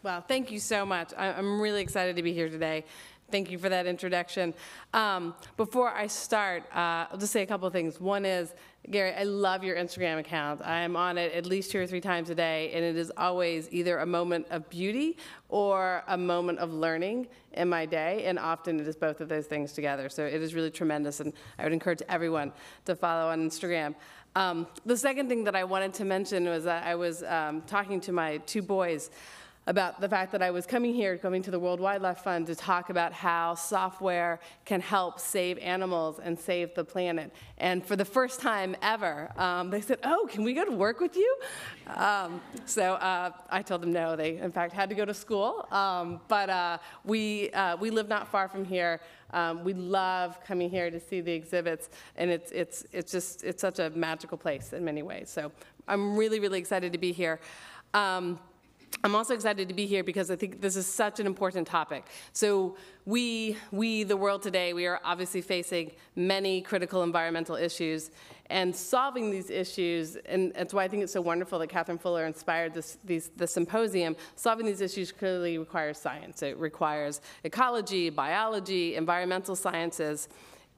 Well, thank you so much. I'm really excited to be here today. Thank you for that introduction. Before I start, I'll just say a couple of things. One is, Gary, I love your Instagram account. I am on it at least 2 or 3 times a day, and it is always either a moment of beauty or a moment of learning in my day, and often it is both of those things together. So it is really tremendous, and I would encourage everyone to follow on Instagram. The second thing that I wanted to mention was that I was talking to my 2 boys about the fact that I was coming to the World Wildlife Fund to talk about how software can help save animals and save the planet. And for the first time ever, they said, "Oh, can we go to work with you?" So I told them no. They, in fact, had to go to school. But we live not far from here. We love coming here to see the exhibits, and it's such a magical place in many ways. So I'm really, really excited to be here. I'm also excited to be here because I think this is such an important topic. So we, the world today, we are obviously facing many critical environmental issues, and solving these issues, and that's why I think it's so wonderful that Catherine Fuller inspired the symposium. Solving these issues clearly requires science. It requires ecology, biology, environmental sciences.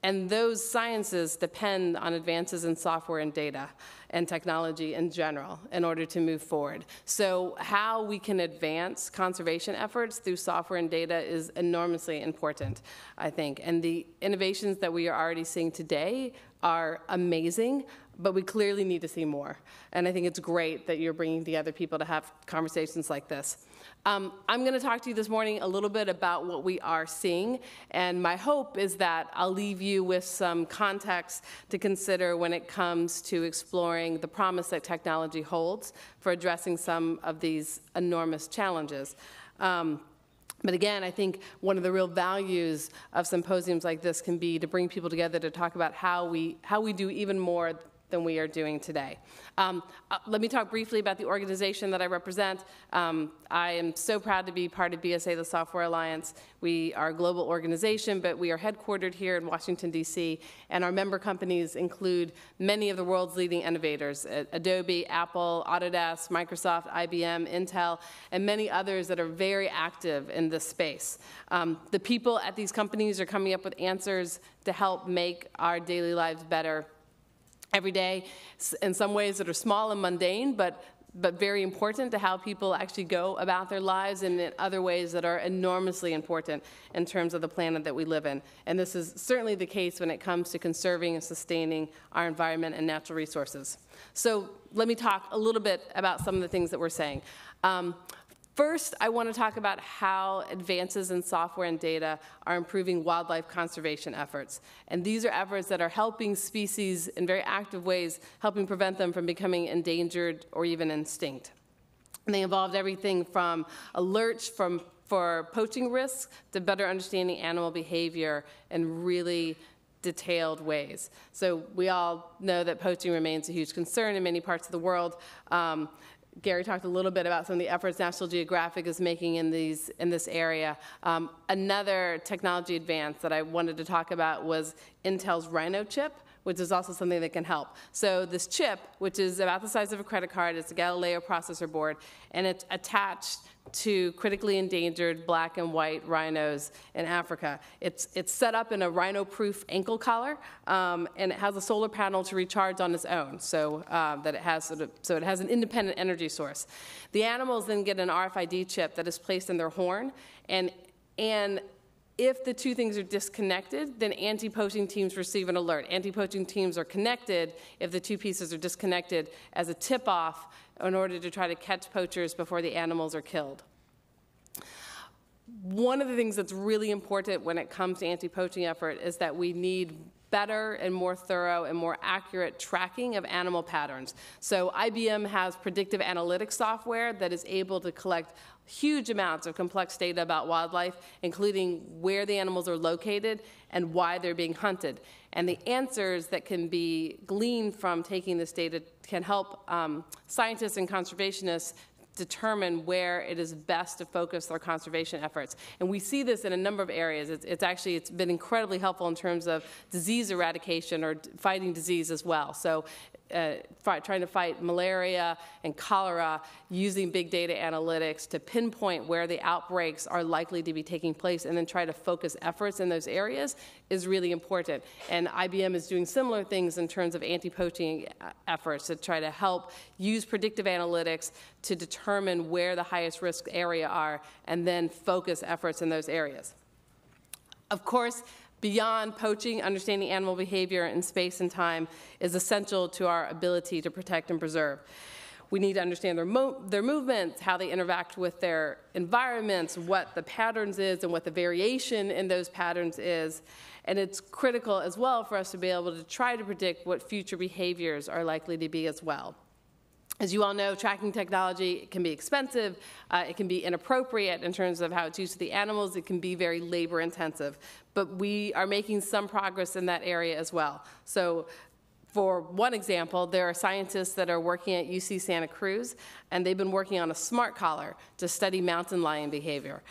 And those sciences depend on advances in software and data and technology in general in order to move forward. So how we can advance conservation efforts through software and data is enormously important, I think. And the innovations that we are already seeing today are amazing, but we clearly need to see more. And I think it's great that you're bringing together people to have conversations like this. I'm going to talk to you this morning a little bit about what we are seeing, and my hope is that I'll leave you with some context to consider when it comes to exploring the promise that technology holds for addressing some of these enormous challenges. But again, I think one of the real values of symposiums like this can be to bring people together to talk about how we do even more than we are doing today. Let me talk briefly about the organization that I represent. I am so proud to be part of BSA, the Software Alliance. We are a global organization, but we are headquartered here in Washington, D.C., and our member companies include many of the world's leading innovators, Adobe, Apple, Autodesk, Microsoft, IBM, Intel, and many others that are very active in this space. The people at these companies are coming up with answers to help make our daily lives better every day, in some ways that are small and mundane, but very important to how people actually go about their lives, and in other ways that are enormously important in terms of the planet that we live in. And this is certainly the case when it comes to conserving and sustaining our environment and natural resources. So let me talk a little bit about some of the things that we're saying. First, I want to talk about how advances in software and data are improving wildlife conservation efforts. And these are efforts that are helping species in very active ways, helping prevent them from becoming endangered or even extinct. And they involved everything from alerts for poaching risks to better understanding animal behavior in really detailed ways. So we all know that poaching remains a huge concern in many parts of the world. Gary talked a little bit about some of the efforts National Geographic is making in this area. Another technology advance that I wanted to talk about was Intel's Rhino chip, which is also something that can help. So this chip, which is about the size of a credit card, it's a Galileo processor board, and it's attached to critically endangered black and white rhinos in Africa. It's set up in a rhino-proof ankle collar, and it has a solar panel to recharge on its own, so that it has an independent energy source. The animals then get an RFID chip that is placed in their horn, and if the 2 things are disconnected, then anti-poaching teams receive an alert. Anti-poaching teams are connected if the 2 pieces are disconnected as a tip-off in order to try to catch poachers before the animals are killed. One of the things that's really important when it comes to anti-poaching effort is that we need better and more thorough and more accurate tracking of animal patterns. So IBM has predictive analytics software that is able to collect huge amounts of complex data about wildlife, including where the animals are located and why they're being hunted. And the answers that can be gleaned from taking this data can help scientists and conservationists determine where it is best to focus their conservation efforts. And we see this in a number of areas. It's been incredibly helpful in terms of disease eradication or fighting disease as well. So trying to fight malaria and cholera using big data analytics to pinpoint where the outbreaks are likely to be taking place and then try to focus efforts in those areas is really important. And IBM is doing similar things in terms of anti-poaching efforts to try to help use predictive analytics to determine where the highest risk area are and then focus efforts in those areas. Of course, beyond poaching, understanding animal behavior in space and time is essential to our ability to protect and preserve. We need to understand their movements, how they interact with their environments, what the patterns is and what the variation in those patterns is. And it's critical as well for us to be able to try to predict what future behaviors are likely to be as well. As you all know, tracking technology can be expensive, it can be inappropriate in terms of how it's used to the animals, it can be very labor intensive, but we are making some progress in that area as well. So for one example, there are scientists that are working at UC Santa Cruz, and they've been working on a smart collar to study mountain lion behavior.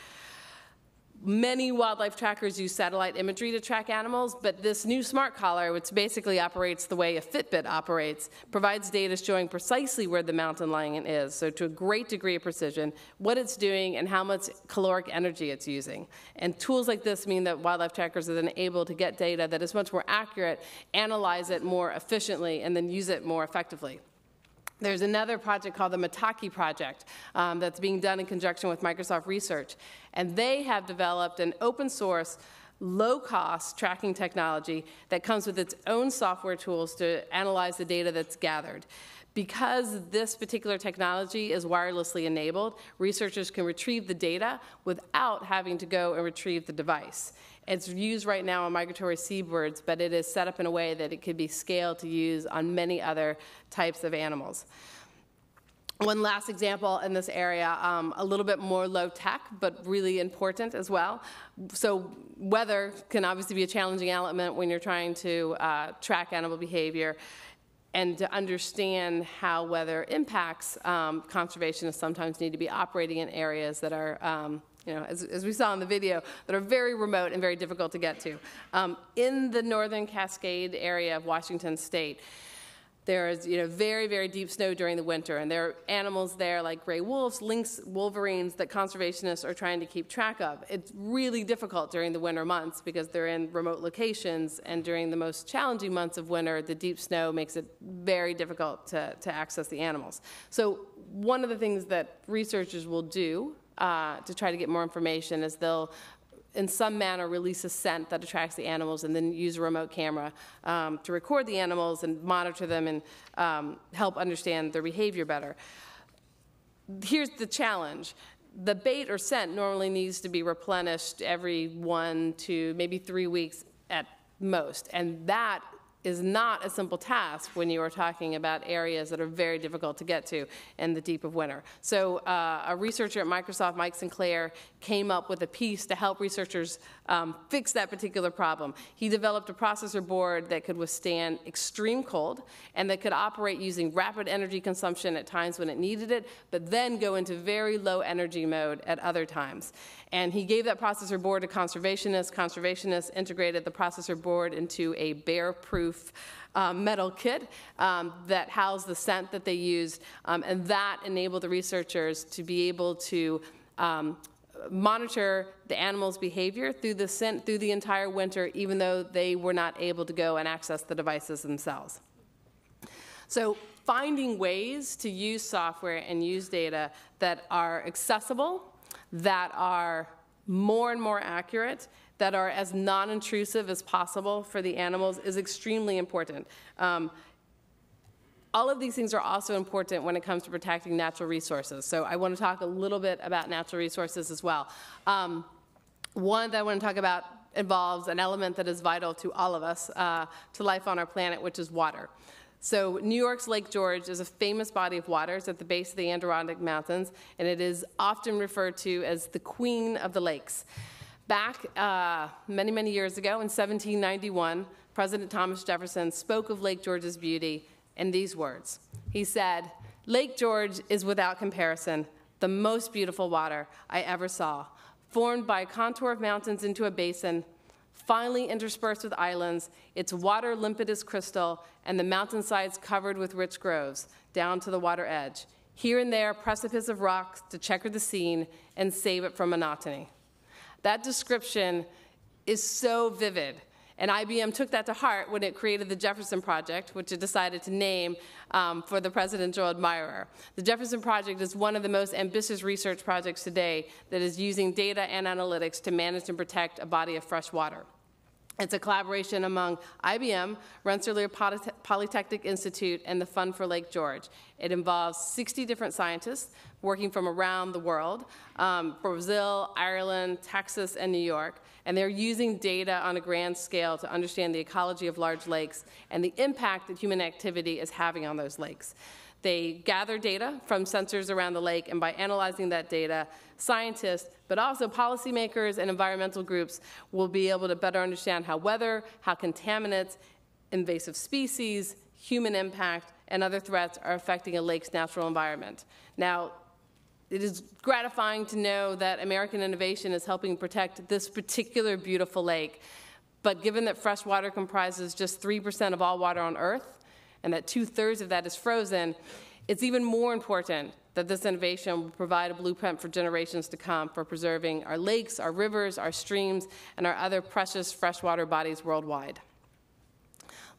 Many wildlife trackers use satellite imagery to track animals, but this new smart collar, which basically operates the way a Fitbit operates, provides data showing precisely where the mountain lion is, so to a great degree of precision, what it's doing and how much caloric energy it's using. And tools like this mean that wildlife trackers are then able to get data that is much more accurate, analyze it more efficiently, and then use it more effectively. There's another project called the Mataki Project that's being done in conjunction with Microsoft Research. And they have developed an open source, low-cost tracking technology that comes with its own software tools to analyze the data that's gathered. Because this particular technology is wirelessly enabled, researchers can retrieve the data without having to go and retrieve the device. It's used right now on migratory seabirds, but it is set up in a way that it could be scaled to use on many other types of animals. One last example in this area, a little bit more low tech, but really important as well. So weather can obviously be a challenging element when you're trying to track animal behavior. And to understand how weather impacts conservationists sometimes need to be operating in areas that are, as we saw in the video, that are very remote and very difficult to get to. In the northern Cascade area of Washington State, there is very, very deep snow during the winter, and there are animals there like gray wolves, lynx, wolverines that conservationists are trying to keep track of. It's really difficult during the winter months because they're in remote locations, and during the most challenging months of winter, the deep snow makes it very difficult to access the animals. So one of the things that researchers will do to try to get more information is they'll in some manner release a scent that attracts the animals and then use a remote camera to record the animals and monitor them and help understand their behavior better. Here's the challenge. The bait or scent normally needs to be replenished every 1 to maybe 3 weeks at most, and that is not a simple task when you are talking about areas that are very difficult to get to in the deep of winter. So a researcher at Microsoft, Mike Sinclair, came up with a piece to help researchers fix that particular problem. He developed a processor board that could withstand extreme cold and that could operate using rapid energy consumption at times when it needed it, but then go into very low energy mode at other times. And he gave that processor board to conservationists. Conservationists integrated the processor board into a bear-proof metal kit that housed the scent that they used, and that enabled the researchers to be able to monitor the animal's behavior through the scent through the entire winter, even though they were not able to go and access the devices themselves. So finding ways to use software and use data that are accessible, that are more and more accurate, that are as non-intrusive as possible for the animals is extremely important. All of these things are also important when it comes to protecting natural resources. So I want to talk a little bit about natural resources as well. One that I want to talk about involves an element that is vital to all of us, to life on our planet, which is water. So New York's Lake George is a famous body of water. It's at the base of the Adirondack Mountains, and it is often referred to as the Queen of the Lakes. Back many, many years ago, in 1791, President Thomas Jefferson spoke of Lake George's beauty in these words. He said, Lake George is without comparison the most beautiful water I ever saw, formed by a contour of mountains into a basin, finely interspersed with islands, its water limpid as crystal, and the mountainsides covered with rich groves, down to the water edge. Here and there, precipice of rocks to checker the scene and save it from monotony. That description is so vivid, and IBM took that to heart when it created the Jefferson Project, which it decided to name for the presidential admirer. The Jefferson Project is one of the most ambitious research projects today that is using data and analytics to manage and protect a body of fresh water. It's a collaboration among IBM, Rensselaer Polytechnic Institute, and the Fund for Lake George. It involves 60 different scientists working from around the world, Brazil, Ireland, Texas, and New York. And they're using data on a grand scale to understand the ecology of large lakes and the impact that human activity is having on those lakes. They gather data from sensors around the lake, and by analyzing that data, scientists, but also policymakers and environmental groups will be able to better understand how weather, how contaminants, invasive species, human impact, and other threats are affecting a lake's natural environment. Now, it is gratifying to know that American innovation is helping protect this particular beautiful lake, but given that fresh water comprises just 3% of all water on Earth, and that 2/3 of that is frozen, it's even more important that this innovation will provide a blueprint for generations to come for preserving our lakes, our rivers, our streams, and our other precious freshwater bodies worldwide.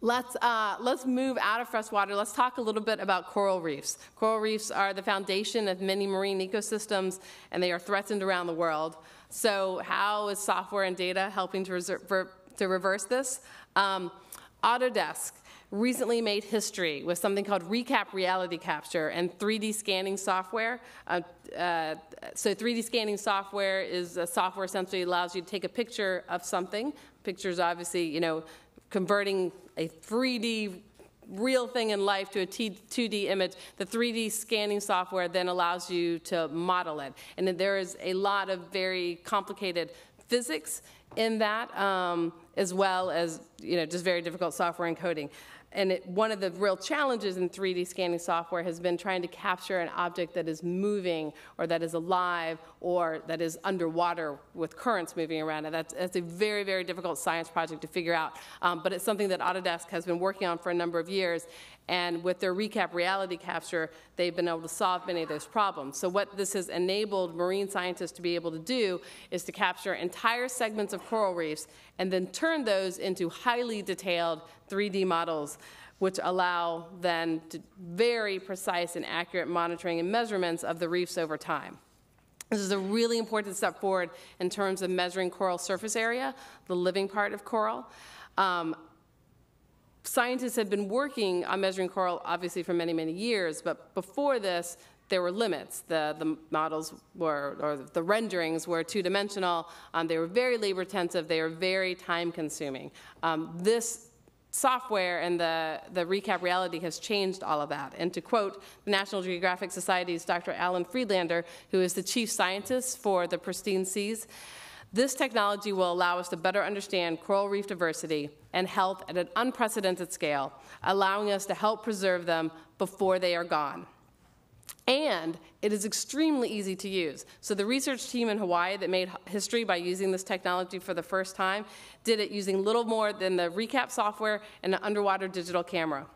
Let's move out of freshwater. Let's talk a little bit about coral reefs. Coral reefs are the foundation of many marine ecosystems, and they are threatened around the world. So how is software and data helping to reverse this? Autodesk recently made history with something called Recap Reality Capture and 3D scanning software. So 3D scanning software is a software essentially allows you to take a picture of something. Pictures obviously, converting a 3D real thing in life to a 2D image. The 3D scanning software then allows you to model it. And then there is a lot of very complicated physics in that, as well as just very difficult software encoding. And one of the real challenges in 3D scanning software has been trying to capture an object that is moving or that is alive or that is underwater with currents moving around it. That's a very, very difficult science project to figure out. But it's something that Autodesk has been working on for a number of years. And with their Recap Reality Capture, they've been able to solve many of those problems. So what this has enabled marine scientists to be able to do is to capture entire segments of coral reefs and then turn those into highly detailed 3D models, which allow then to very precise and accurate monitoring and measurements of the reefs over time. This is a really important step forward in terms of measuring coral surface area, the living part of coral. Scientists have been working on measuring coral, obviously, for many, many years, but before this, there were limits. The models were, or the renderings were two-dimensional. They were very labor-intensive. They were very time-consuming. This software and the Recap Reality has changed all of that. And to quote the National Geographic Society's Dr. Alan Friedlander, who is the chief scientist for the pristine seas, this technology will allow us to better understand coral reef diversity and health at an unprecedented scale, allowing us to help preserve them before they are gone. And it is extremely easy to use. So the research team in Hawaii that made history by using this technology for the first time did it using little more than the Recap software and an underwater digital camera.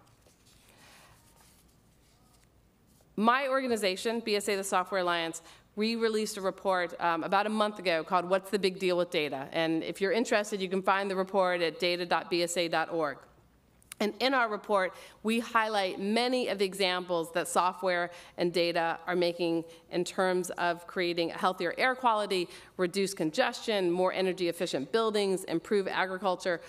My organization, BSA, the Software Alliance, we released a report about a month ago called What's the Big Deal with Data? And if you're interested, you can find the report at data.bsa.org. And in our report, we highlight many of the examples that software and data are making in terms of creating a healthier air quality, reduce congestion, more energy efficient buildings, improve agriculture.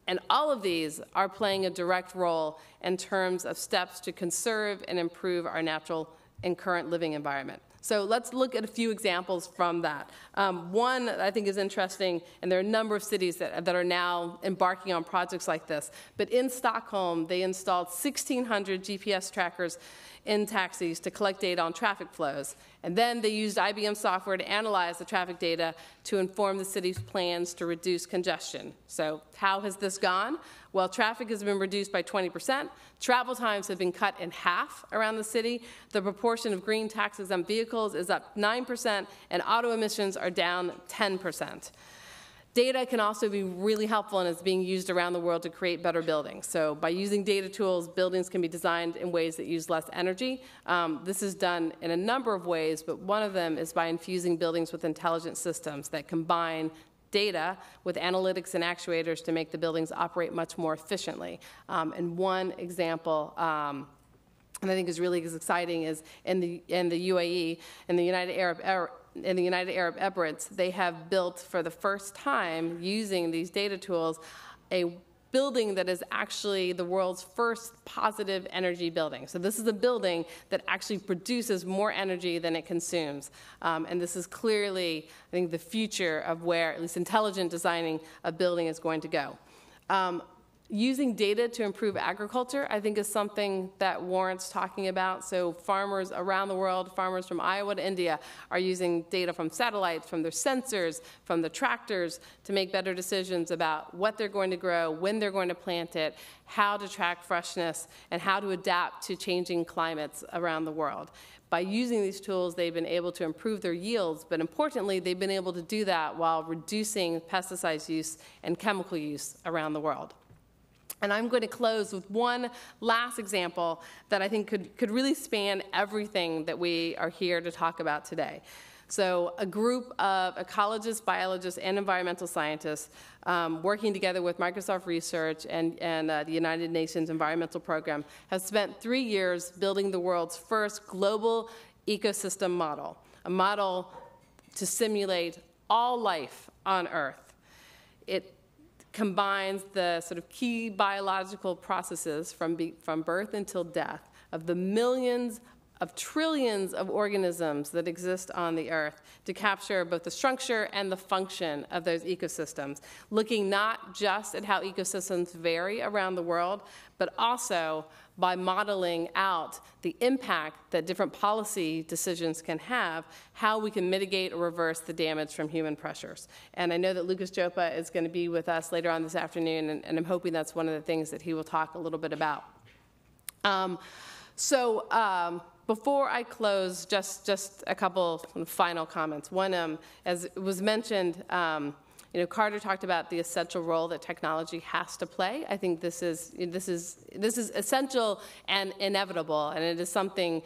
And all of these are playing a direct role in terms of steps to conserve and improve our natural and current living environment. So let's look at a few examples from that. One I think is interesting, and there are a number of cities that are now embarking on projects like this. But in Stockholm, they installed 1,600 GPS trackers in taxis to collect data on traffic flows. And then they used IBM software to analyze the traffic data to inform the city's plans to reduce congestion. So how has this gone? Well, traffic has been reduced by 20%. Travel times have been cut in half around the city. The proportion of green tax-exempt vehicles is up 9%, and auto emissions are down 10%. Data can also be really helpful, and it's being used around the world to create better buildings. So by using data tools, buildings can be designed in ways that use less energy. This is done in a number of ways, but one of them is by infusing buildings with intelligent systems that combine data with analytics and actuators to make the buildings operate much more efficiently. And one example, and I think is really exciting, is in the UAE, in the United Arab Emirates, they have built for the first time, using these data tools, a building that is actually the world's first positive energy building. So this is a building that actually produces more energy than it consumes. And this is clearly, I think, the future of where at least intelligent designing a building is going to go. Using data to improve agriculture, I think, is something that warrants talking about. So farmers around the world, farmers from Iowa to India, are using data from satellites, from their sensors, from the tractors, to make better decisions about what they're going to grow, when they're going to plant it, how to track freshness, and how to adapt to changing climates around the world. By using these tools, they've been able to improve their yields, but importantly, they've been able to do that while reducing pesticide use and chemical use around the world. And I'm going to close with one last example that I think could really span everything that we are here to talk about today. So a group of ecologists, biologists, and environmental scientists working together with Microsoft Research and the United Nations Environmental Program have spent 3 years building the world's first global ecosystem model, a model to simulate all life on Earth. It combines the sort of key biological processes from birth until death of the millions of trillions of organisms that exist on the Earth to capture both the structure and the function of those ecosystems, looking not just at how ecosystems vary around the world, but also by modeling out the impact that different policy decisions can have, how we can mitigate or reverse the damage from human pressures. And I know that Lucas Jopa is going to be with us later on this afternoon, and I'm hoping that's one of the things that he will talk a little bit about. Before I close, just a couple final comments. One, as was mentioned, Carter talked about the essential role that technology has to play. I think this is essential and inevitable, and it is something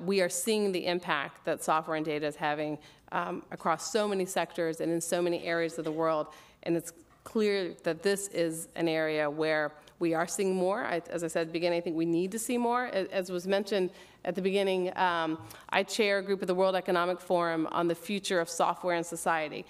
we are seeing the impact that software and data is having across so many sectors and in so many areas of the world. And it's clear that this is an area where we are seeing more. As I said at the beginning, I think we need to see more. As was mentioned at the beginning, I chair a group of the World Economic Forum on the future of software and society.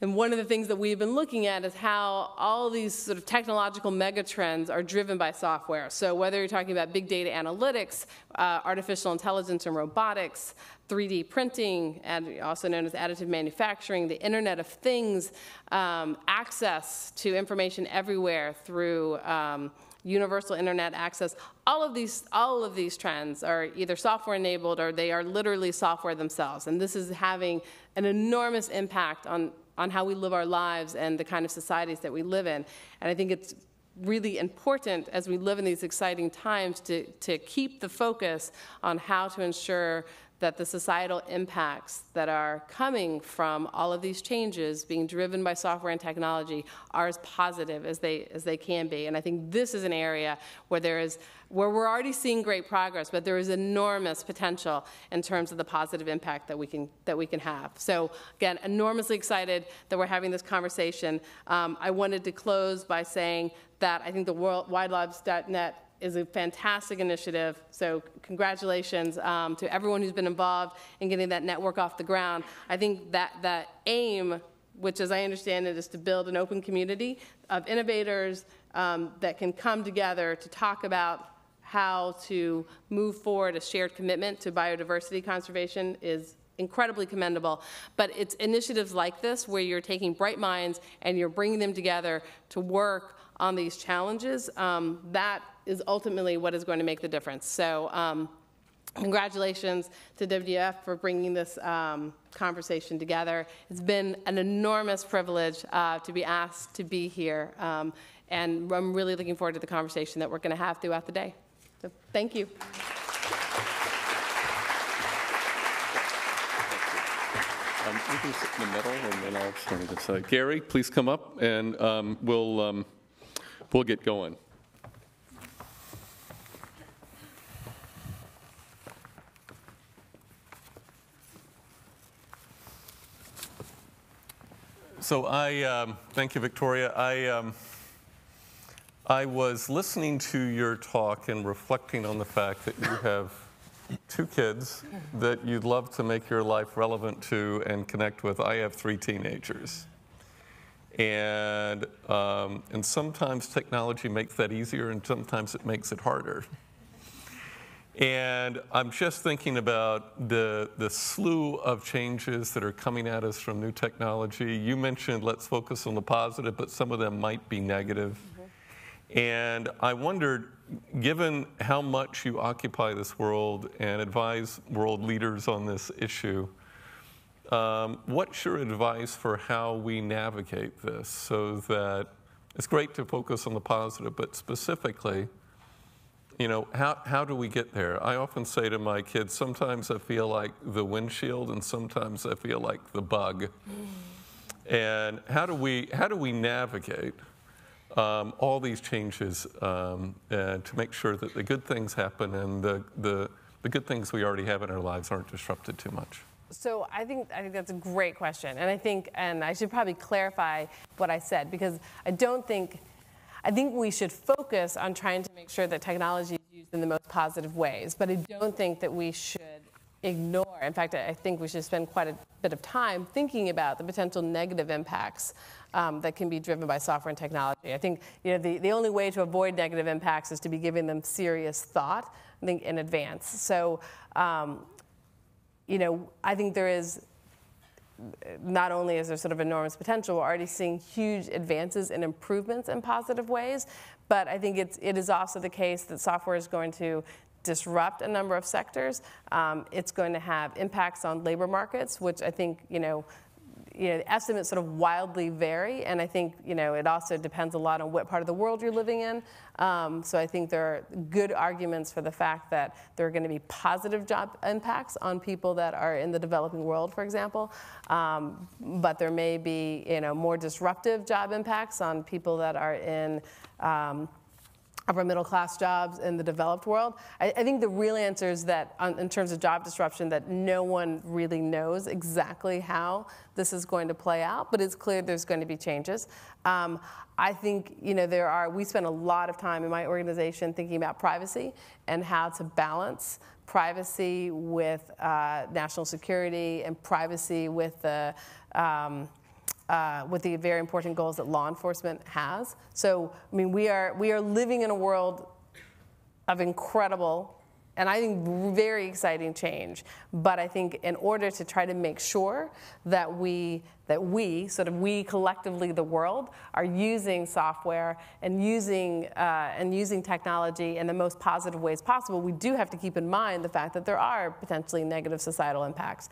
And one of the things that we've been looking at is how all these sort of technological megatrends are driven by software. So whether you're talking about big data analytics, artificial intelligence and robotics, 3D printing, and also known as additive manufacturing, the Internet of Things, access to information everywhere through universal internet access, all of these trends are either software enabled or they are literally software themselves. And this is having an enormous impact on how we live our lives and the kind of societies that we live in. And I think it's really important as we live in these exciting times to keep the focus on how to ensure that the societal impacts that are coming from all of these changes being driven by software and technology are as positive as they can be. And I think this is an area where we're already seeing great progress, but there is enormous potential in terms of the positive impact that we can have. So again, enormously excited that we're having this conversation. I wanted to close by saying that I think the WildLabs.net is a fantastic initiative. So congratulations to everyone who's been involved in getting that network off the ground. I think that aim, which as I understand it, is to build an open community of innovators that can come together to talk about how to move forward a shared commitment to biodiversity conservation is incredibly commendable. But it's initiatives like this where you're taking bright minds and you're bringing them together to work on these challenges, that is ultimately what is going to make the difference. So Congratulations to WWF for bringing this conversation together. It's been an enormous privilege to be asked to be here, and I'm really looking forward to the conversation that we're going to have throughout the day. So thank you. You can sit in the middle, and then I'll stand to the side. Gary, please come up, and we'll get going. So thank you, Victoria. I was listening to your talk and reflecting on the fact that you have 2 kids that you'd love to make your life relevant to and connect with. I have 3 teenagers. And sometimes technology makes that easier, and sometimes it makes it harder. And I'm just thinking about the slew of changes that are coming at us from new technology. You mentioned let's focus on the positive, but some of them might be negative. And I wondered, given how much you occupy this world and advise world leaders on this issue, what's your advice for how we navigate this so that it's great to focus on the positive, but specifically, you know, how do we get there? I often say to my kids, sometimes I feel like the windshield and sometimes I feel like the bug. And how do we navigate all these changes to make sure that the good things happen and the good things we already have in our lives aren't disrupted too much? So I think that's a great question, and I should probably clarify what I said, because I think we should focus on trying to make sure that technology is used in the most positive ways, but I don't think that we should ignore. In fact, I think we should spend quite a bit of time thinking about the potential negative impacts that can be driven by software and technology. I think the only way to avoid negative impacts is to be giving them serious thought, I think, in advance. So, I think there is, not only is there sort of enormous potential, we're already seeing huge advances and improvements in positive ways, but I think it is also the case that software is going to disrupt a number of sectors. It's going to have impacts on labor markets, which I think, the estimates sort of wildly vary, and I think, it also depends a lot on what part of the world you're living in. So I think there are good arguments for the fact that there are going to be positive job impacts on people that are in the developing world, for example. But there may be, more disruptive job impacts on people that are in upper middle class jobs in the developed world. I think the real answer is that in terms of job disruption, that no one really knows exactly how this is going to play out, but it's clear there's going to be changes. I think, we spend a lot of time in my organization thinking about privacy and how to balance privacy with national security and privacy with the very important goals that law enforcement has. So, we are living in a world of incredible, and I think very exciting change. But I think in order to try to make sure that we collectively, the world, are using software and using technology in the most positive ways possible, we do have to keep in mind the fact that there are potentially negative societal impacts.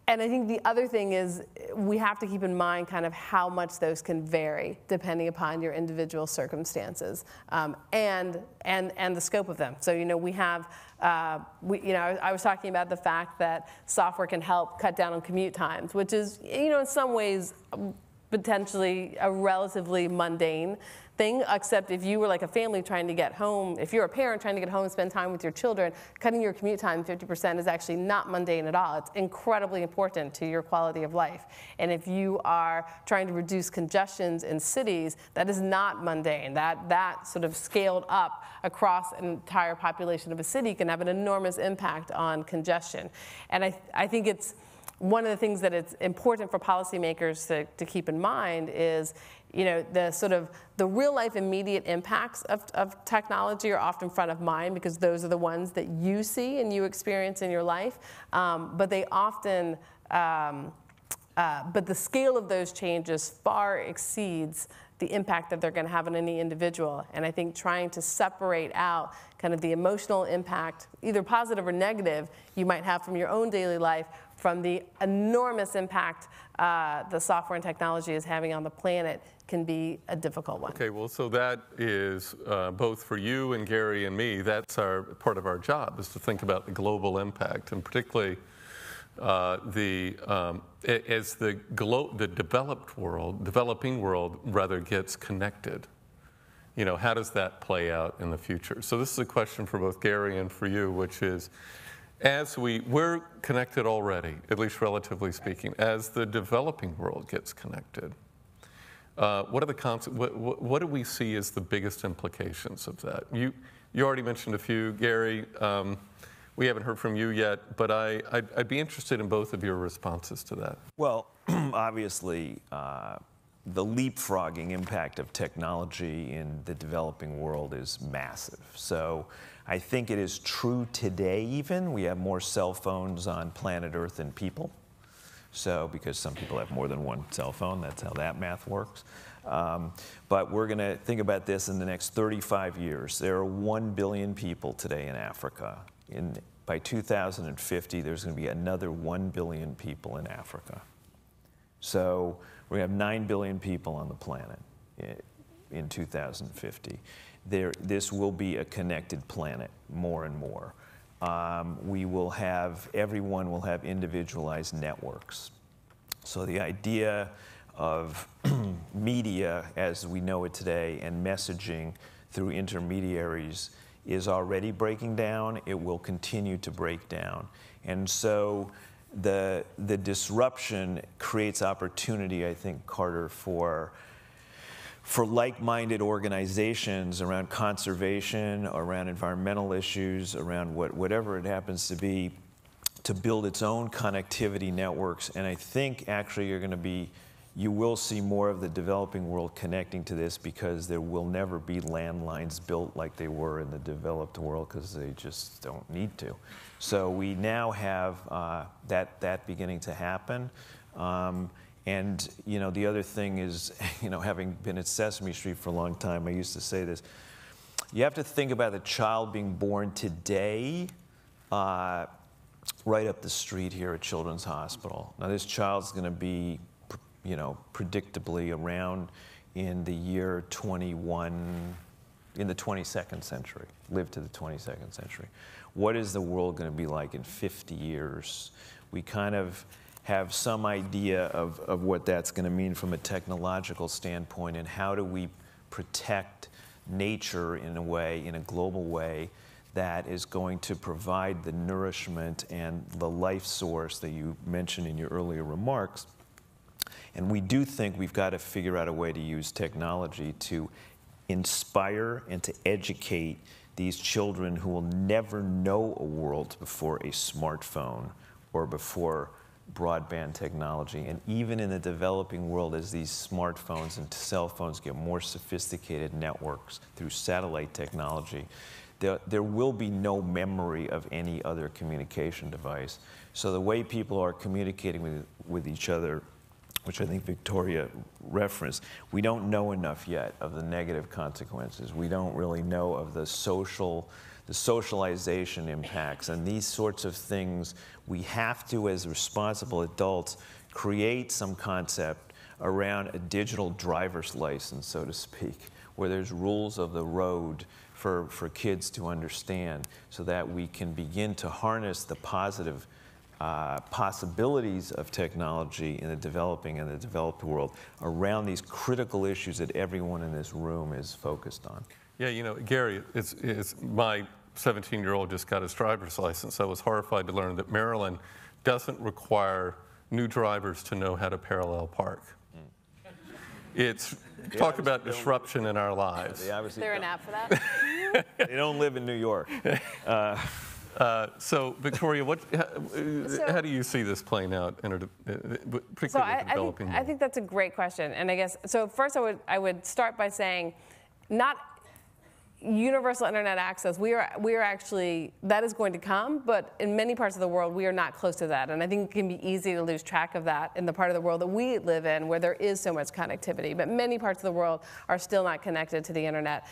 And I think the other thing is we have to keep in mind kind of how much those can vary depending upon your individual circumstances and the scope of them. So we have I was talking about the fact that software can help cut down on commute times, which is in some ways potentially a relatively mundane thing, except if you were like a family trying to get home, if you're a parent trying to get home and spend time with your children, cutting your commute time 50% is actually not mundane at all. It's incredibly important to your quality of life. And if you are trying to reduce congestions in cities, that is not mundane. That sort of scaled up across an entire population of a city can have an enormous impact on congestion. And I think it's one of the things that it's important for policymakers to keep in mind is, the real life immediate impacts of technology are often front of mind because those are the ones that you see and you experience in your life. But they often, but the scale of those changes far exceeds the impact that they're going to have on any individual. And I think trying to separate out kind of the emotional impact, either positive or negative, you might have from your own daily life, from the enormous impact the software and technology is having on the planet, can be a difficult one. Okay, well, so that is both for you and Gary and me, that's part of our job, is to think about the global impact, and particularly as the developing world rather gets connected. You know, how does that play out in the future? So this is a question for both Gary and for you, which is, as we're connected already, at least relatively speaking, as the developing world gets connected, what are the what do we see as the biggest implications of that? You already mentioned a few, Gary. We haven't heard from you yet, but I'd be interested in both of your responses to that. Well, obviously, the leapfrogging impact of technology in the developing world is massive. So I think it is true today even. We have more cell phones on planet Earth than people. So, because some people have more than one cell phone, that's how that math works. But we're going to think about this in the next 35 years. There are 1 billion people today in Africa. By 2050, there's going to be another 1 billion people in Africa. So we have 9 billion people on the planet in 2050. This will be a connected planet more and more. Everyone will have individualized networks. So the idea of media as we know it today and messaging through intermediaries is already breaking down. It will continue to break down. And so the disruption creates opportunity, I think, Carter, for like-minded organizations around conservation, around environmental issues, around whatever it happens to be, to build its own connectivity networks. And I think actually you will see more of the developing world connecting to this, because there will never be landlines built like they were in the developed world, because they just don't need to. So we now have that beginning to happen. And you know, the other thing is, you know, having been at Sesame Street for a long time, I used to say this: you have to think about a child being born today, right up the street here at Children's Hospital. Now, this child's going to be, you know, predictably around in the year 21, in the 22nd century, live to the 22nd century. What is the world going to be like in 50 years? We kind of have some idea of what that's going to mean from a technological standpoint, and how do we protect nature in a way, in a global way, that is going to provide the nourishment and the life source that you mentioned in your earlier remarks. And we do think we've got to figure out a way to use technology to inspire and to educate these children who will never know a world before a smartphone or before broadband technology. And even in the developing world, as these smartphones and cell phones get more sophisticated networks through satellite technology, there will be no memory of any other communication device. So the way people are communicating with each other, which I think Victoria referenced, we don't know enough yet of the negative consequences. We don't really know of the socialization impacts, and these sorts of things. We have to, as responsible adults, create some concept around a digital driver's license, so to speak, where there's rules of the road for kids to understand, so that we can begin to harness the positive possibilities of technology in the developing and the developed world around these critical issues that everyone in this room is focused on. Yeah, you know, Gary, it's my 17-year-old just got his driver's license. I was horrified to learn that Maryland doesn't require new drivers to know how to parallel park. It's talk about disruption in our lives. Yeah, is there an app for that? They don't live in New York. So, Victoria, how do you see this playing out, particularly in the developing world? I think that's a great question. And I guess, so first I would start by saying, universal internet access, we are actually, that is going to come, but in many parts of the world, we are not close to that. And I think it can be easy to lose track of that in the part of the world that we live in, where there is so much connectivity. But many parts of the world are still not connected to the internet,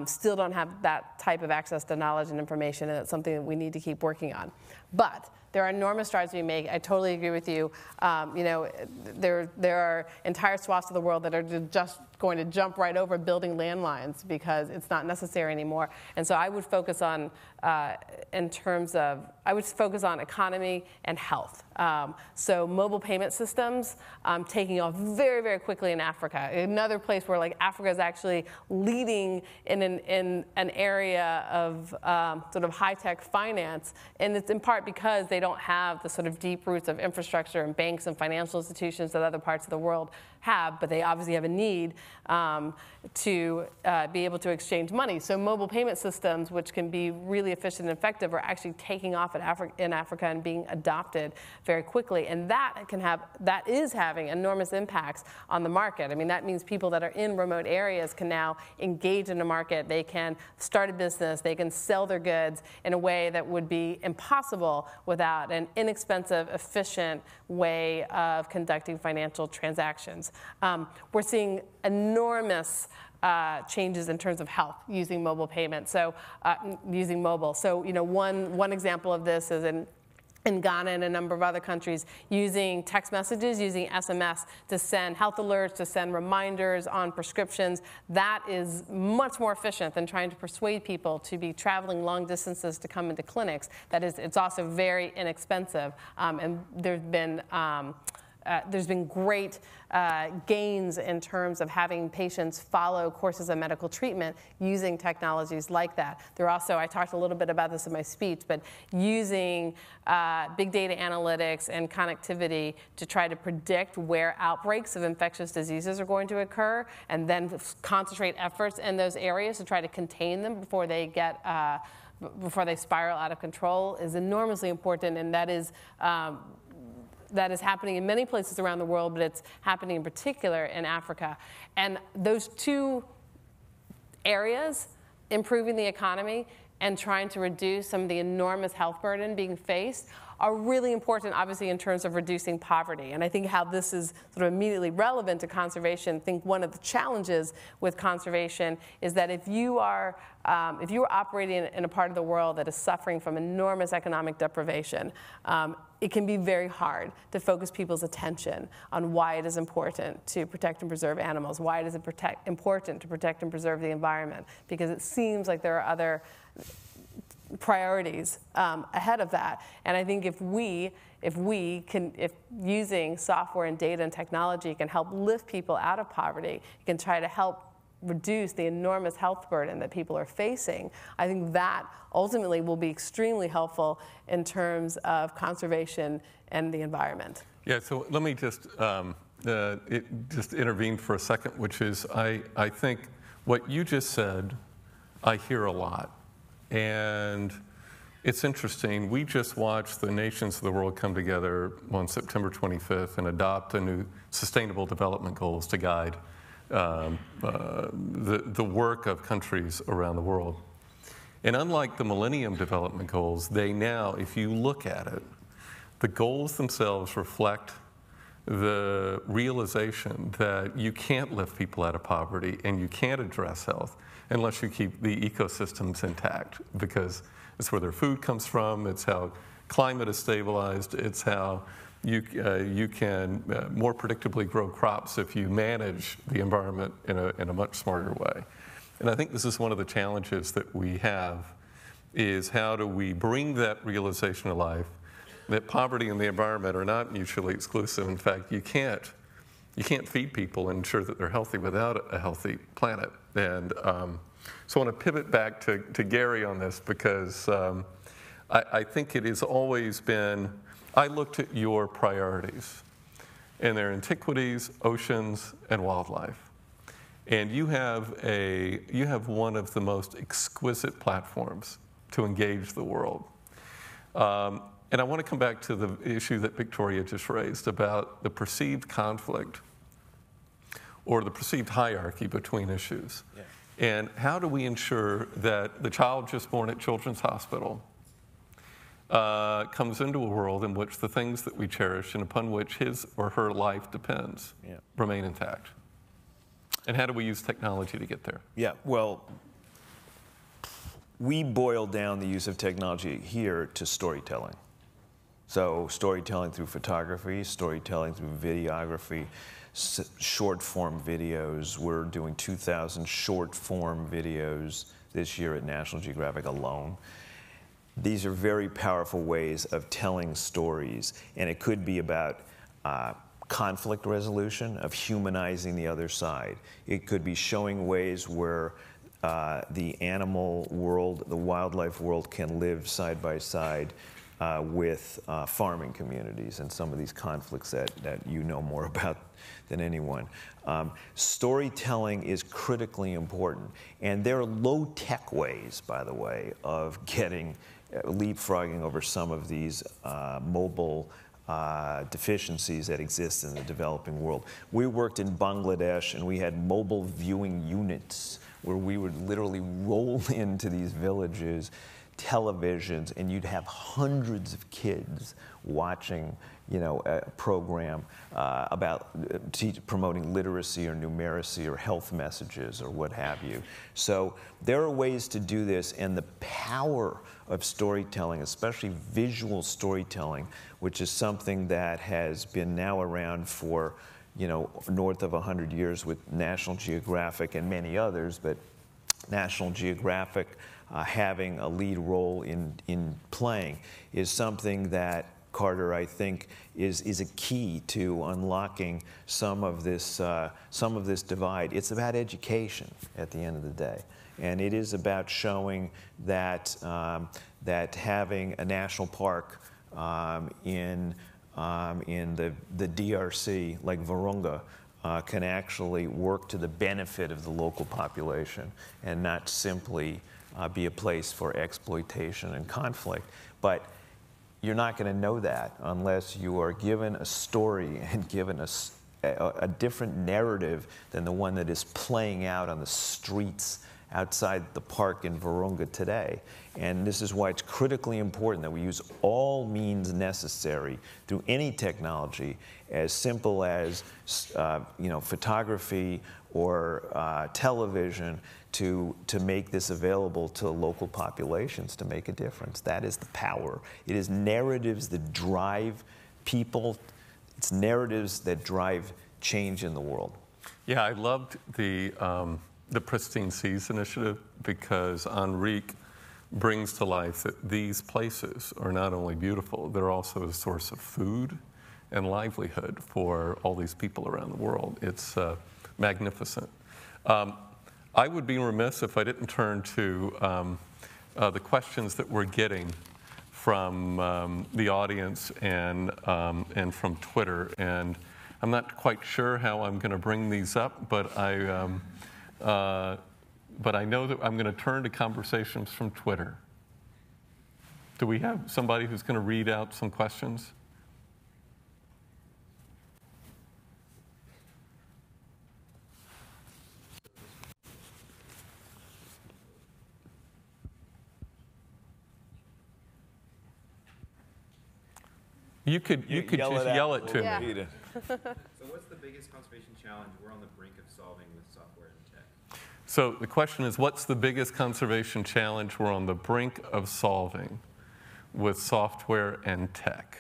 still don't have that type of access to knowledge and information, and it's something that we need to keep working on. But there are enormous strides we make. I totally agree with you. There are entire swaths of the world that are just going to jump right over building landlines because it's not necessary anymore. And so I would focus on, I would focus on economy and health. So mobile payment systems taking off very, very quickly in Africa. Another place where like Africa is actually leading in an area of sort of high-tech finance, and it's in part because they don't have the sort of deep roots of infrastructure and banks and financial institutions that other parts of the world have, but they obviously have a need to be able to exchange money. So mobile payment systems, which can be really efficient and effective, are actually taking off in Africa and being adopted very quickly. And that is having enormous impacts on the market. I mean, that means people that are in remote areas can now engage in the market. They can start a business. They can sell their goods in a way that would be impossible without an inexpensive, efficient way of conducting financial transactions. We're seeing enormous changes in terms of health using mobile payments. So using mobile. So one example of this is in Ghana and a number of other countries, using text messages, using SMS to send health alerts, to send reminders on prescriptions. That is much more efficient than trying to persuade people to be traveling long distances to come into clinics. That is, it's also very inexpensive, and there's been great gains in terms of having patients follow courses of medical treatment using technologies like that. There are also, I talked a little bit about this in my speech, but using big data analytics and connectivity to try to predict where outbreaks of infectious diseases are going to occur, and then concentrate efforts in those areas to try to contain them before they get before they spiral out of control is enormously important, and that is happening in many places around the world, but it's happening in particular in Africa. And those two areas, improving the economy and trying to reduce some of the enormous health burden being faced, are really important, obviously, in terms of reducing poverty. And I think how this is sort of immediately relevant to conservation, I think one of the challenges with conservation is that if you are operating in a part of the world that is suffering from enormous economic deprivation, it can be very hard to focus people's attention on why it is important to protect and preserve animals, why it is important to protect and preserve the environment, because it seems like there are other priorities ahead of that. And I think if using software and data and technology can help lift people out of poverty, it can try to help reduce the enormous health burden that people are facing, I think that ultimately will be extremely helpful in terms of conservation and the environment. Yeah, so let me just intervene for a second, which is I think what you just said, I hear a lot. And it's interesting, we just watched the nations of the world come together on September 25th and adopt a new Sustainable Development Goals to guide the work of countries around the world. And unlike the Millennium Development Goals, they now, if you look at it, the goals themselves reflect the realization that you can't lift people out of poverty and you can't address health unless you keep the ecosystems intact, because it's where their food comes from, it's how climate is stabilized, it's how you can more predictably grow crops if you manage the environment in a much smarter way. And I think this is one of the challenges that we have, is how do we bring that realization to life, that poverty and the environment are not mutually exclusive. In fact, you can't feed people and ensure that they're healthy without a healthy planet. And so I want to pivot back to Gary on this, because I think it has always been, I looked at your priorities, and they're antiquities, oceans, and wildlife. And you have one of the most exquisite platforms to engage the world. And I want to come back to the issue that Victoria just raised about the perceived conflict or the perceived hierarchy between issues. Yeah. And how do we ensure that the child just born at Children's Hospital comes into a world in which the things that we cherish and upon which his or her life depends remain intact? And how do we use technology to get there? Yeah, well, we boil down the use of technology here to storytelling. So storytelling through photography, storytelling through videography, short form videos. We're doing 2,000 short form videos this year at National Geographic alone. These are very powerful ways of telling stories, and it could be about conflict resolution, of humanizing the other side. It could be showing ways where the animal world, the wildlife world can live side by side with farming communities and some of these conflicts that you know more about than anyone. Storytelling is critically important, and there are low-tech ways, by the way, of getting leapfrogging over some of these mobile deficiencies that exist in the developing world. We worked in Bangladesh, and we had mobile viewing units where we would literally roll into these villages, televisions, and you'd have hundreds of kids watching, you know, a program about promoting literacy or numeracy or health messages or what have you. So there are ways to do this, and the power of storytelling, especially visual storytelling, which is something that has been now around for, you know, north of 100 years with National Geographic and many others, but National Geographic having a lead role in playing is something that, Carter, I think is a key to unlocking some of this divide. It's about education at the end of the day, and it is about showing that that having a national park in the DRC like Virunga can actually work to the benefit of the local population and not simply be a place for exploitation and conflict. But you're not going to know that unless you are given a story and given a different narrative than the one that is playing out on the streets outside the park in Virunga today. And this is why it's critically important that we use all means necessary through any technology, as simple as you know, photography or television, to make this available to local populations to make a difference. That is the power. It is narratives that drive people. It's narratives that drive change in the world. Yeah, I loved the Pristine Seas initiative, because Enrique brings to life that these places are not only beautiful, they're also a source of food and livelihood for all these people around the world. It's magnificent. I would be remiss if I didn't turn to the questions that we're getting from the audience and from Twitter. And I'm not quite sure how I'm going to bring these up, but I know that I'm going to turn to conversations from Twitter. Do we have somebody who's going to read out some questions? You could just yell it to me. So what's the biggest conservation challenge we're on the brink of solving with software and tech? So the question is, what's the biggest conservation challenge we're on the brink of solving with software and tech?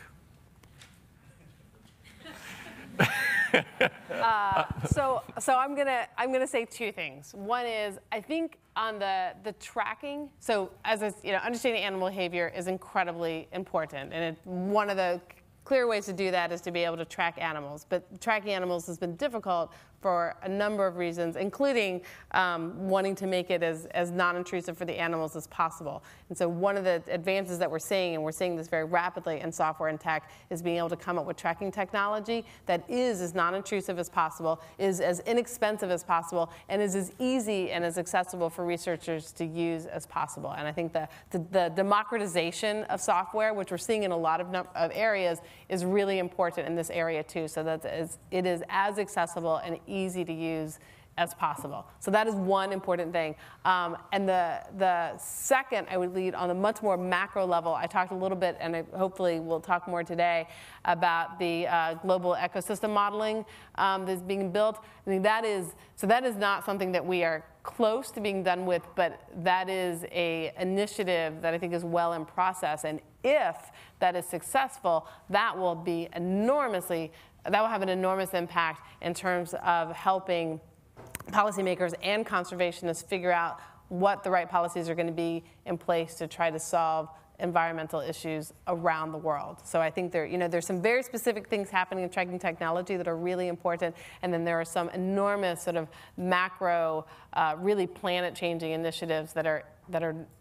So I'm gonna say two things. One is, I think on the tracking. So understanding animal behavior is incredibly important, and one of the clear ways to do that is to be able to track animals. But tracking animals has been difficult for a number of reasons, including wanting to make it as non-intrusive for the animals as possible. And so one of the advances that we're seeing, and we're seeing this very rapidly in software and tech, is being able to come up with tracking technology that is as non-intrusive as possible, is as inexpensive as possible, and is as easy and as accessible for researchers to use as possible. And I think the democratization of software, which we're seeing in a lot of areas, is really important in this area too, so that it is as accessible and easy to use as possible. So that is one important thing. And the second, I would lead on a much more macro level. I talked a little bit, and hopefully we'll talk more today, about the global ecosystem modeling that's being built. I think that is not something that we are close to being done with, but that is an initiative that I think is well in process. And if that is successful, that will have an enormous impact in terms of helping policymakers and conservationists figure out what the right policies are going to be in place to try to solve environmental issues around the world. So I think there's some very specific things happening in tracking technology that are really important, and then there are some enormous sort of macro, really planet-changing initiatives that are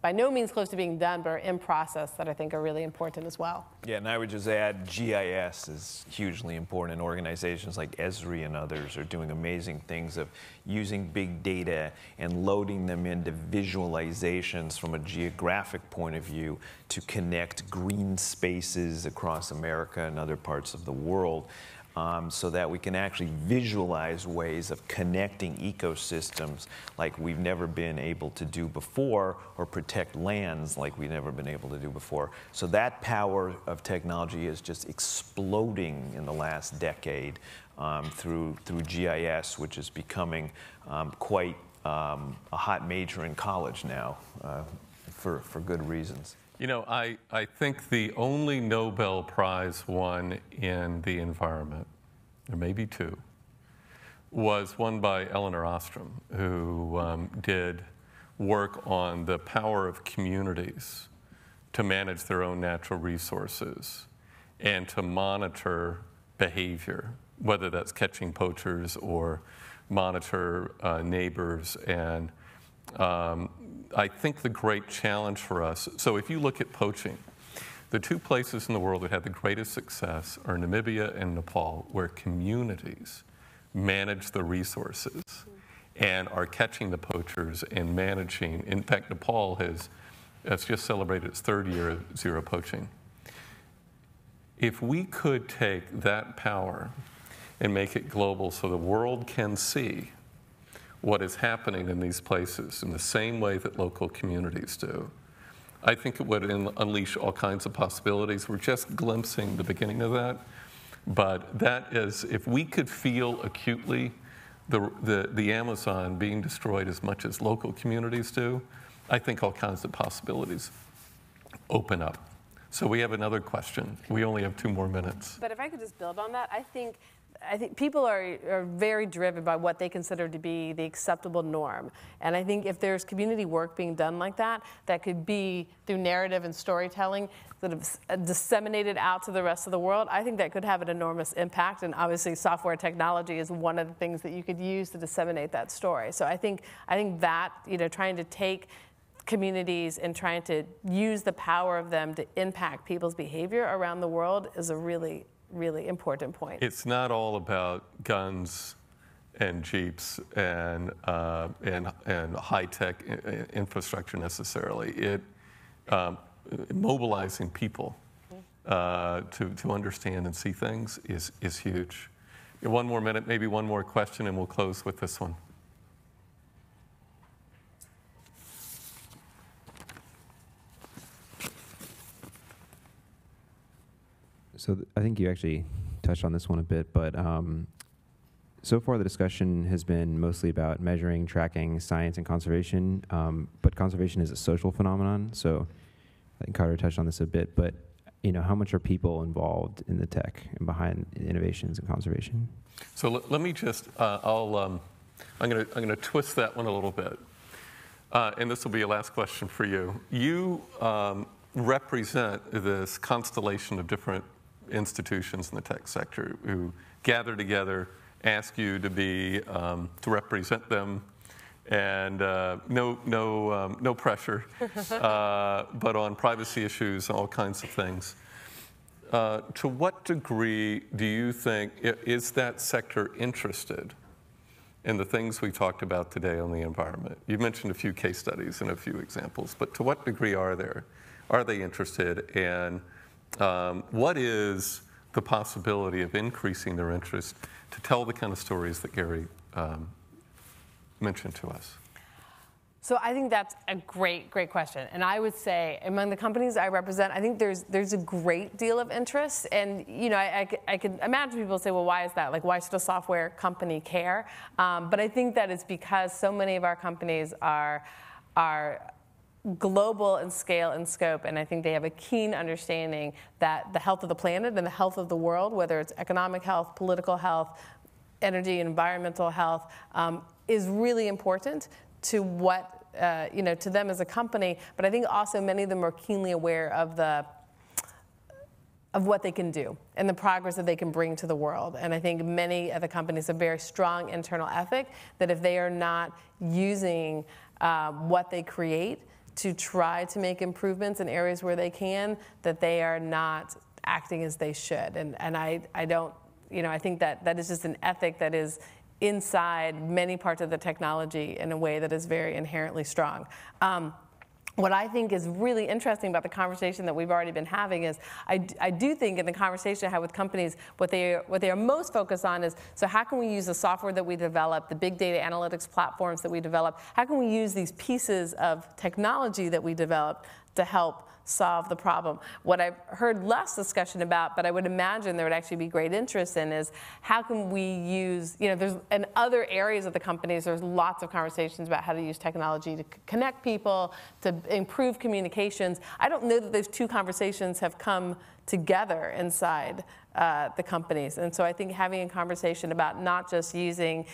by no means close to being done, but are in process that I think are really important as well. Yeah, and I would just add GIS is hugely important. Organizations like Esri and others are doing amazing things of using big data and loading them into visualizations from a geographic point of view to connect green spaces across America and other parts of the world. So that we can actually visualize ways of connecting ecosystems like we've never been able to do before, or protect lands like we've never been able to do before. So that power of technology is just exploding in the last decade through GIS, which is becoming quite a hot major in college now for good reasons. You know, I think the only Nobel Prize won in the environment, there may be two, was won by Elinor Ostrom, who did work on the power of communities to manage their own natural resources and to monitor behavior, whether that's catching poachers or monitor neighbors. And I think the great challenge for us, so if you look at poaching, the two places in the world that had the greatest success are Namibia and Nepal, where communities manage the resources and are catching the poachers and managing. In fact, Nepal has just celebrated its third year of zero poaching. If we could take that power and make it global so the world can see what is happening in these places in the same way that local communities do, I think it would unleash all kinds of possibilities. We're just glimpsing the beginning of that. But that is, if we could feel acutely the Amazon being destroyed as much as local communities do, I think all kinds of possibilities open up. So we have another question. We only have 2 more minutes. But if I could just build on that, I think people are very driven by what they consider to be the acceptable norm. And I think if there's community work being done like that, that could be through narrative and storytelling, sort of disseminated out to the rest of the world, I think that could have an enormous impact. And obviously software technology is one of the things that you could use to disseminate that story. So I think that, trying to take communities and trying to use the power of them to impact people's behavior around the world is a really important point. It's not all about guns and jeeps and high-tech infrastructure necessarily. It mobilizing people to understand and see things is huge. 1 more minute, maybe 1 more question, and we'll close with this one. So I think you actually touched on this one a bit, but so far the discussion has been mostly about measuring, tracking, science, and conservation, but conservation is a social phenomenon. So I think Carter touched on this a bit, but how much are people involved in the tech and behind innovations in conservation? So let me just, I'm going to twist that one a little bit, and this will be a last question for you. You represent this constellation of different institutions in the tech sector who gather together, ask you to be to represent them, and no pressure, but on privacy issues, all kinds of things. To what degree do you think is that sector interested in the things we talked about today on the environment? You've mentioned a few case studies and a few examples, but to what degree are they interested, and what is the possibility of increasing their interest to tell the kind of stories that Gary mention to us? So I think that's a great question. And I would say among the companies I represent, I think there's a great deal of interest. And I could imagine people say, well, why is that? Like, why should a software company care? But I think that it's because so many of our companies are global in scale and scope, and I think they have a keen understanding that the health of the planet and the health of the world, whether it's economic health, political health, energy, environmental health, is really important to what to them as a company. But I think also many of them are keenly aware of what they can do and the progress that they can bring to the world. And I think many of the companies have very strong internal ethic that if they are not using what they create to try to make improvements in areas where they can, that they are not acting as they should. And I don't, I think that is just an ethic that is inside many parts of the technology in a way that is very inherently strong. What I think is really interesting about the conversation that we've already been having is I do think in the conversation I have with companies, what they are most focused on is, so how can we use the software that we develop, the big data analytics platforms that we develop, how can we use these pieces of technology that we develop to help solve the problem? What I've heard less discussion about, but I would imagine there would actually be great interest in, is how can we use, there's in other areas of the companies, there's lots of conversations about how to use technology to connect people, to improve communications. I don't know that those two conversations have come together inside the companies. And so I think having a conversation about not just using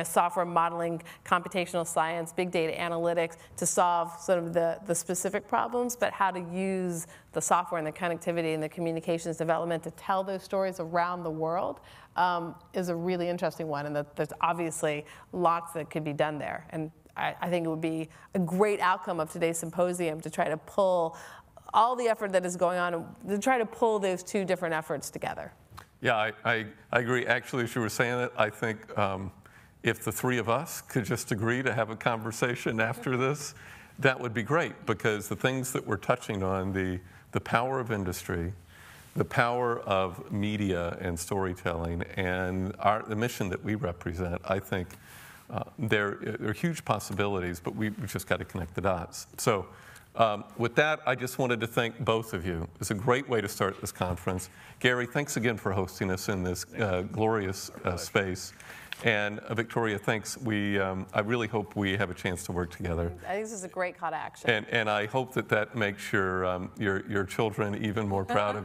software modeling, computational science, big data analytics to solve sort of the specific problems, but how to use the software and the connectivity and the communications development to tell those stories around the world is a really interesting one. And there's obviously lots that could be done there. And I think it would be a great outcome of today's symposium to try to pull all the effort that is going on and to try to pull those two different efforts together. Yeah, I agree. Actually, as you were saying it, I think if the three of us could just agree to have a conversation after this, that would be great, because the things that we're touching on, the power of industry, the power of media and storytelling, and the mission that we represent, I think there are huge possibilities, but we've just got to connect the dots. So. With that, I just wanted to thank both of you. It's a great way to start this conference. Gary, thanks again for hosting us in this glorious space. And Victoria, thanks. I really hope we have a chance to work together. I think this is a great call to action. And I hope that makes your children even more proud of you.